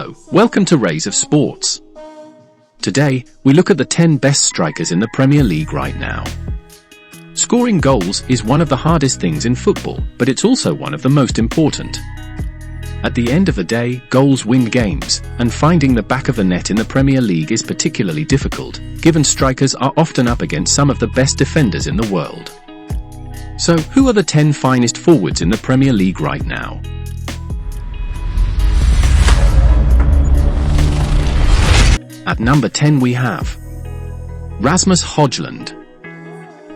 Hello, welcome to Rays of Sports. Today, we look at the 10 best strikers in the Premier League right now. Scoring goals is one of the hardest things in football, but it's also one of the most important. At the end of the day, goals win games, and finding the back of the net in the Premier League is particularly difficult, given strikers are often up against some of the best defenders in the world. So, who are the 10 finest forwards in the Premier League right now? At number 10 we have Rasmus Haaland.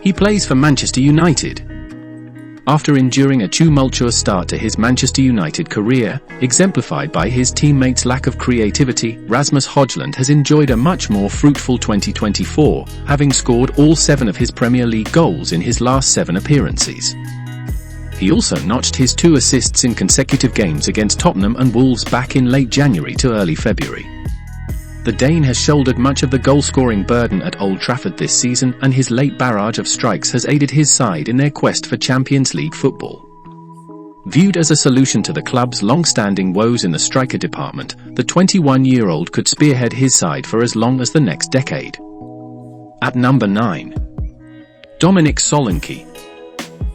He plays for Manchester United. After enduring a tumultuous start to his Manchester United career, exemplified by his teammates' lack of creativity, Rasmus Haaland has enjoyed a much more fruitful 2024, having scored all 7 of his Premier League goals in his last 7 appearances. He also notched his 2 assists in consecutive games against Tottenham and Wolves back in late January to early February. The Dane has shouldered much of the goal-scoring burden at Old Trafford this season, and his late barrage of strikes has aided his side in their quest for Champions League football. Viewed as a solution to the club's long-standing woes in the striker department, the 21-year-old could spearhead his side for as long as the next decade. At number 9. Dominic Solanke.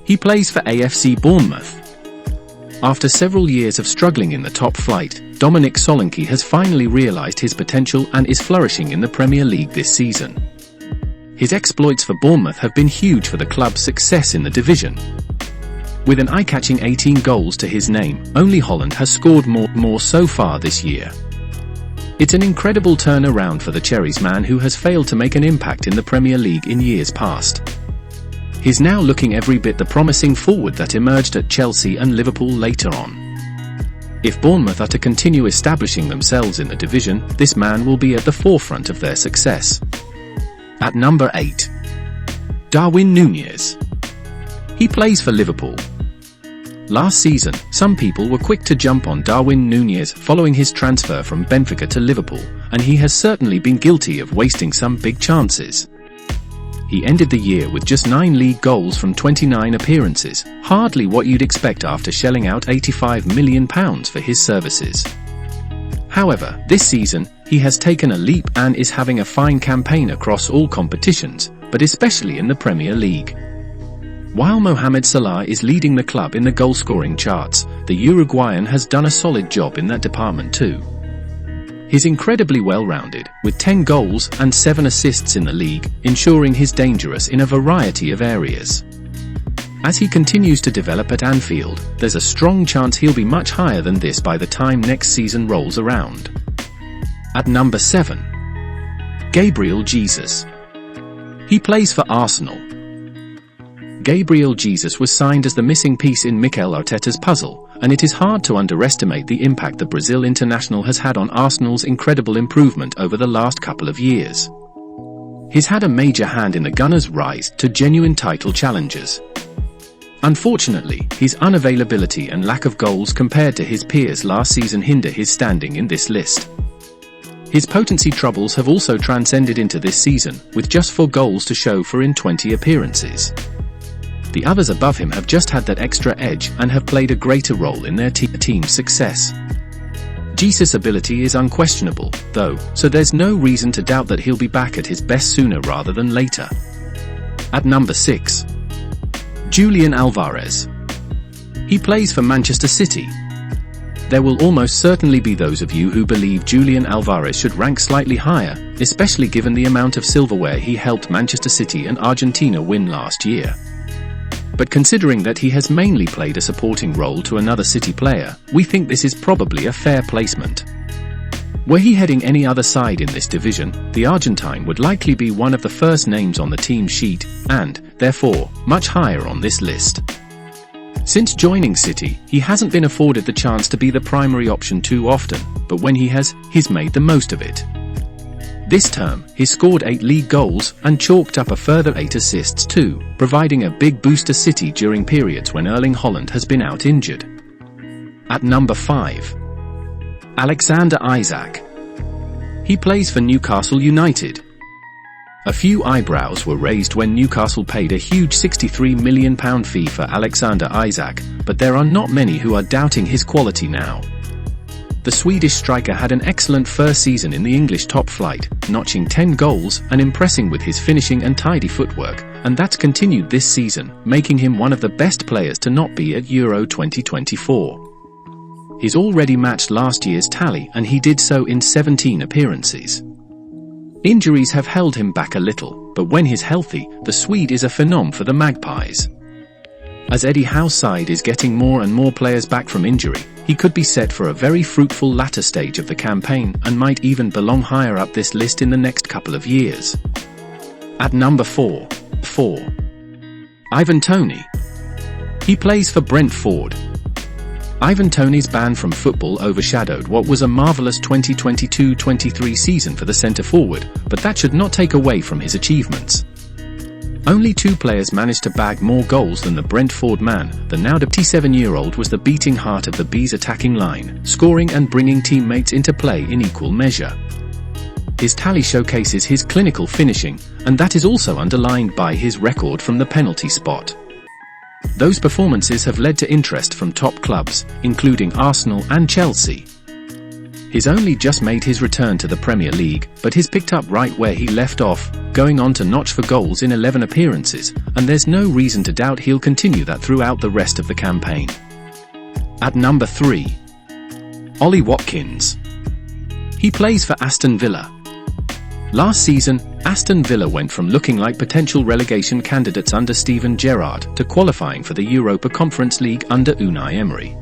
He plays for AFC Bournemouth. After several years of struggling in the top flight, Dominic Solanke has finally realised his potential and is flourishing in the Premier League this season. His exploits for Bournemouth have been huge for the club's success in the division. With an eye-catching 18 goals to his name, only Haaland has scored more so far this year. It's an incredible turnaround for the Cherries man who has failed to make an impact in the Premier League in years past. He's now looking every bit the promising forward that emerged at Chelsea and Liverpool later on. If Bournemouth are to continue establishing themselves in the division, this man will be at the forefront of their success. At number 8. Darwin Núñez. He plays for Liverpool. Last season, some people were quick to jump on Darwin Núñez following his transfer from Benfica to Liverpool, and he has certainly been guilty of wasting some big chances. He ended the year with just 9 league goals from 29 appearances, hardly what you'd expect after shelling out £85 million for his services. However, this season, he has taken a leap and is having a fine campaign across all competitions, but especially in the Premier League. While Mohamed Salah is leading the club in the goal-scoring charts, the Uruguayan has done a solid job in that department too. He's incredibly well-rounded, with 10 goals and 7 assists in the league, ensuring he's dangerous in a variety of areas. As he continues to develop at Anfield, there's a strong chance he'll be much higher than this by the time next season rolls around. At number 7. Gabriel Jesus. He plays for Arsenal. Gabriel Jesus was signed as the missing piece in Mikel Arteta's puzzle, and it is hard to underestimate the impact the Brazil international has had on Arsenal's incredible improvement over the last couple of years. He's had a major hand in the Gunners' rise to genuine title challenges. Unfortunately, his unavailability and lack of goals compared to his peers last season hinder his standing in this list. His potency troubles have also transcended into this season, with just 4 goals to show for in 20 appearances. The others above him have just had that extra edge and have played a greater role in their team's success. Jesus' ability is unquestionable, though, so there's no reason to doubt that he'll be back at his best sooner rather than later. At number 6. Julian Alvarez. He plays for Manchester City. There will almost certainly be those of you who believe Julian Alvarez should rank slightly higher, especially given the amount of silverware he helped Manchester City and Argentina win last year. But considering that he has mainly played a supporting role to another City player, we think this is probably a fair placement. Were he heading any other side in this division, the Argentine would likely be one of the first names on the team sheet, and, therefore, much higher on this list. Since joining City, he hasn't been afforded the chance to be the primary option too often, but when he has, he's made the most of it. This term, he scored 8 league goals and chalked up a further 8 assists too, providing a big boost to City during periods when Erling Haaland has been out injured. At number 5. Alexander Isak. He plays for Newcastle United. A few eyebrows were raised when Newcastle paid a huge £63 million fee for Alexander Isak, but there are not many who are doubting his quality now. The Swedish striker had an excellent first season in the English top flight, notching 10 goals and impressing with his finishing and tidy footwork, and that's continued this season, making him one of the best players to not be at Euro 2024. He's already matched last year's tally, and he did so in 17 appearances. Injuries have held him back a little, but when he's healthy, the Swede is a phenom for the Magpies. As Eddie Howe's side is getting more and more players back from injury, he could be set for a very fruitful latter stage of the campaign and might even belong higher up this list in the next couple of years. At number 4. Ivan Toney. He plays for Brentford. Ivan Toney's ban from football overshadowed what was a marvellous 2022-23 season for the centre-forward, but that should not take away from his achievements. Only 2 players managed to bag more goals than the Brentford man. The now 27-year-old was the beating heart of the Bees' attacking line, scoring and bringing teammates into play in equal measure. His tally showcases his clinical finishing, and that is also underlined by his record from the penalty spot. Those performances have led to interest from top clubs, including Arsenal and Chelsea. He's only just made his return to the Premier League, but he's picked up right where he left off, going on to notch for goals in 11 appearances, and there's no reason to doubt he'll continue that throughout the rest of the campaign. At number 3. Ollie Watkins. He plays for Aston Villa. Last season, Aston Villa went from looking like potential relegation candidates under Steven Gerrard to qualifying for the Europa Conference League under Unai Emery.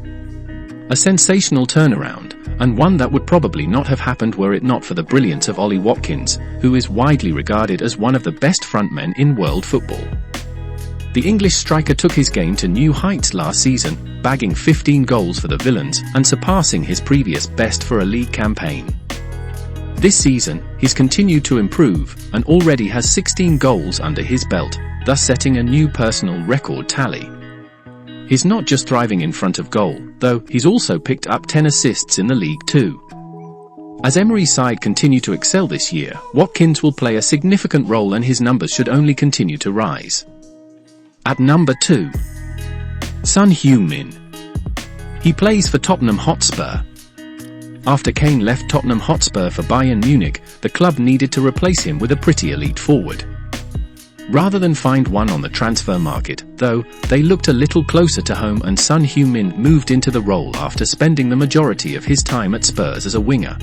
A sensational turnaround, and one that would probably not have happened were it not for the brilliance of Ollie Watkins, who is widely regarded as one of the best frontmen in world football. The English striker took his game to new heights last season, bagging 15 goals for the Villains and surpassing his previous best for a league campaign. This season, he's continued to improve, and already has 16 goals under his belt, thus setting a new personal record tally. He's not just thriving in front of goal, though, he's also picked up 10 assists in the league too. As Emery's side continue to excel this year, Watkins will play a significant role and his numbers should only continue to rise. At number 2. Son Heung-min. He plays for Tottenham Hotspur. After Kane left Tottenham Hotspur for Bayern Munich, the club needed to replace him with a pretty elite forward. Rather than find one on the transfer market, though, they looked a little closer to home and Son Heung-min moved into the role after spending the majority of his time at Spurs as a winger.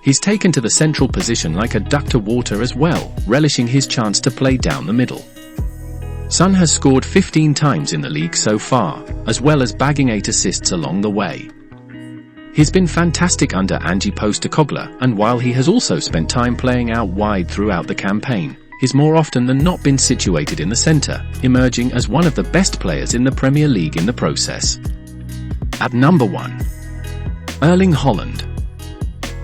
He's taken to the central position like a duck to water as well, relishing his chance to play down the middle. Son has scored 15 times in the league so far, as well as bagging 8 assists along the way. He's been fantastic under Ange Postecoglou, and while he has also spent time playing out wide throughout the campaign, he's more often than not been situated in the centre, emerging as one of the best players in the Premier League in the process. At number 1. Erling Haaland.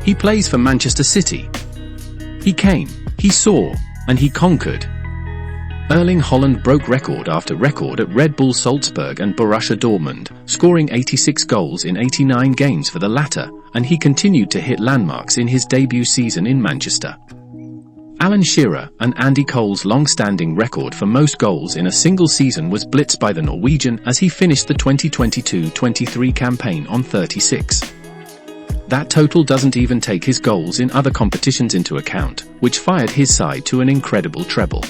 He plays for Manchester City. He came, he saw, and he conquered. Erling Haaland broke record after record at Red Bull Salzburg and Borussia Dortmund, scoring 86 goals in 89 games for the latter, and he continued to hit landmarks in his debut season in Manchester. Alan Shearer and Andy Cole's long-standing record for most goals in a single season was blitzed by the Norwegian as he finished the 2022-23 campaign on 36. That total doesn't even take his goals in other competitions into account, which fired his side to an incredible treble.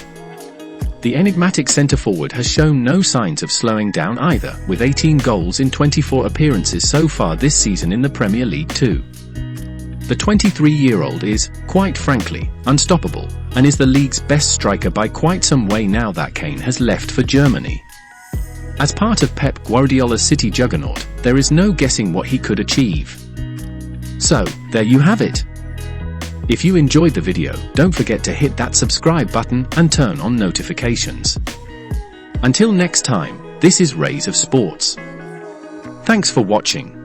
The enigmatic centre-forward has shown no signs of slowing down either, with 18 goals in 24 appearances so far this season in the Premier League too. The 23-year-old is, quite frankly, unstoppable, and is the league's best striker by quite some way now that Kane has left for Germany. As part of Pep Guardiola's City juggernaut, there is no guessing what he could achieve. So, there you have it. If you enjoyed the video, don't forget to hit that subscribe button and turn on notifications. Until next time, this is Rays of Sports. Thanks for watching.